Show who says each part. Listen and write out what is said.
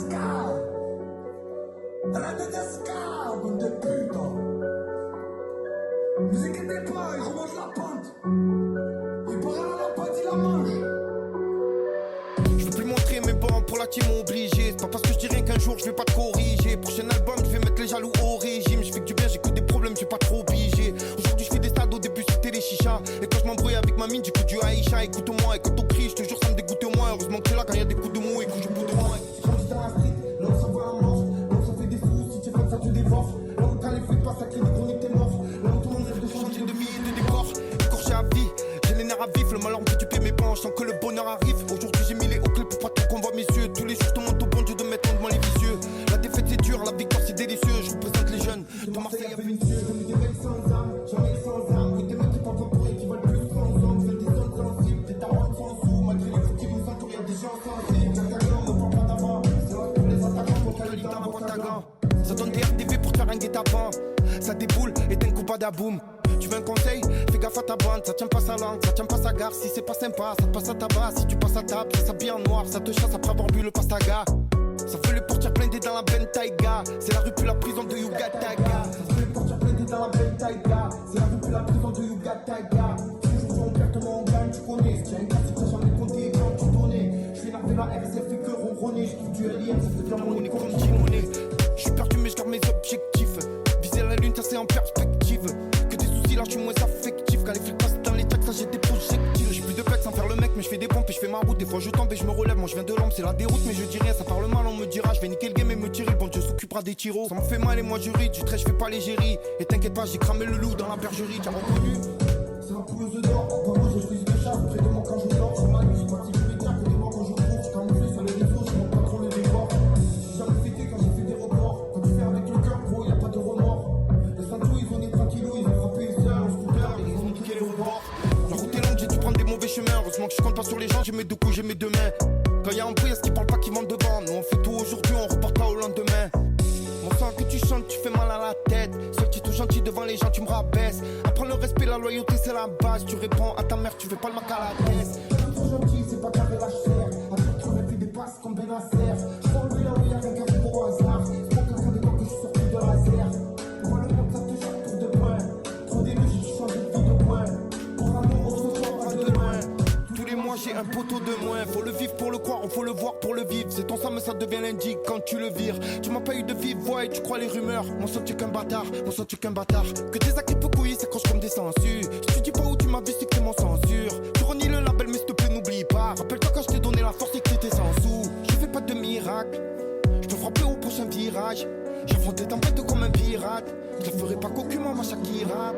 Speaker 1: scar. Arrête de dire scar, bande de pute. Ne vous inquiétez pas, il remonte la pente. Il part à la pente, il la mange.
Speaker 2: Je veux plus montrer mes bancs pour la team obligé. C'est pas parce que je dis rien qu'un jour je vais pas te corriger. Prochain album je vais mettre les jaloux au régime. Je fais que du bien, j'écoute des problèmes, je suis pas trop obligé. Aujourd'hui je fais des stades, au début c'était les chichas. Et quand je m'embrouille avec ma mine, j'écoute du Aïcha. Écoute-moi et quand on crie, je te jure ça me dégoûte moins. Heureusement que t'es là quand y a des coups de mou et que je bout de moi.
Speaker 1: Quand dans la street, là où ça voit la manche, là où ça fait des fous, si tu fais ça tu dévores. Là où t'as les flics pas sacrés, des chroniques t'es mort. Là où tout le monde rêve de changer de vie et de décor. Écorché à vie, j'ai les nerfs à vif, le malheur me fait du pied mes planches. Sans que le bonheur arrive, aujourd'hui j'ai mis les hauts clés pour pas trop qu'on voit mes yeux. Tous les jours je te montre au bon Dieu de mettre en devant les vicieux. La défaite c'est dur, la victoire c'est délicieux. Je représente les jeunes de Marseille à Vénitieux. J'en ai des mecs sans âme, j'en ai sans âme. Et des mecs qui parlent pas pour eux, qui veulent plus sans hommes. Veulent des zones sensibles, des tarots sans sous. Malgré les coups qui nous entourent, y'a des gens sensibles. Cataglan, ne parle pas d'avant. C'est là pour les attaquants, pour qu'elle dans la boîte à gants. Ça donne des RDV pour te faire un guet-apens. Ça déboule et t'es un coup pas d'aboum. Tu veux un conseil? Fais gaffe à ta bande, ça tient pas sa langue, ça tient pas sa gare. Si c'est pas sympa, ça te passe à tabac. Si tu passes à table, ça s'habille en noir, ça te chasse après avoir bu le pastaga. Ça fait le portier blindé dans la Bentayga. C'est la rue plus la prison de Yugataga. Ça fait le portier blindé dans la Bentayga. C'est la rue plus la prison de Yugataga. Toujours on perd, comment on gagne, tu connais. Tiens, une classique, j'en ai compté quand tu donnais. Je fais énerver la RSF, fait que ronronner. Je trouve du alien, ça fait bien mon école. Je suis perdu mais je garde mes objectifs. Viser la lune, ça c'est en perspective. Que des soucis là, je suis moins affectif. Quand les flics passent dans les tracks, ça j'ai des projectiles. J'ai plus de pecs sans faire le mec, mais je fais des pompes et je fais ma route. Des fois je tombe et je me relève, moi je viens de l'ombre, c'est la déroute. Mais je dis rien, ça parle mal, on me dira. Je vais niquer le game et me tirer, le bon Dieu s'occupera des tiros. Ça me fait mal et moi je ris, du trait je fais pas l'égérie. Et t'inquiète pas, j'ai cramé le loup dans la bergerie, t'as reconnu? C'est la pouleuse d'or, pas moi je suis de chasse. Près de moi quand je dors, sur ma nuit, je parti plus tard que des mois quand je cours. Je camoufle sur les réseaux, je monte pas trop le décor. J'ai jamais fêté quand j'ai fait des reports. Quand tu fais avec le cœur, gros, y'a pas de remords. Les Santos, ils ont des tranquillos, ils ont frappé les seuls en scooter et ils ont niqué les rebords. La route est longue, j'ai dû prendre des mauvais chemins. Heureusement que je compte pas sur les gens, j'ai mes deux coups, j'ai mes deux mains. Quand y'a un bruit, y'a ce qui parle pas qui vont devant. Nous on fait tout aujourd'hui, on repart pas au lendemain. Mon sang que tu chantes, tu fais mal à la tête. Seul petit tout gentil devant les gens, tu me rabaisses. Apprends le respect, la loyauté, c'est la base. Tu réponds à ta mère, tu fais pas le mac à la tête. Tout trop gentil, c'est pas carré la chair. À toi, tu aurais fait des passes comme Benacer. Je t'en enlever là où y'a rien qu'à pour hasard. C'est pas quelqu'un de toi que je suis sorti de laser. Pour moi, le monde, ça te cherche tour de poing. Trop d'élu, j'ai changé de vie de point. Pour l'amour, on se voit pas de loin. Tous les mois, j'ai un poteau de moins. Faut le vivre pour le croire, faut le voir pour le vivre. C'est ton sang, mais ça devient l'indique quand tu le vires. Tu m'as pas eu de vive voix et tu crois les rumeurs. Mon sang, tu es qu'un bâtard, mon sang, tu es qu'un bâtard. Que tes actes peu couillis s'accrochent comme des sangsues. Si tu dis pas où tu m'as vu, c'est que t'es mon censure. Tu renies le label, mais s'il te plaît, n'oublie pas. Rappelle-toi quand je t'ai donné la force et que t'étais sans sous. Je fais pas de miracle, je te frapperai au prochain virage. J'affronte les tempêtes comme un pirate. Je le ferai pas qu'aucunement, ma Shakira.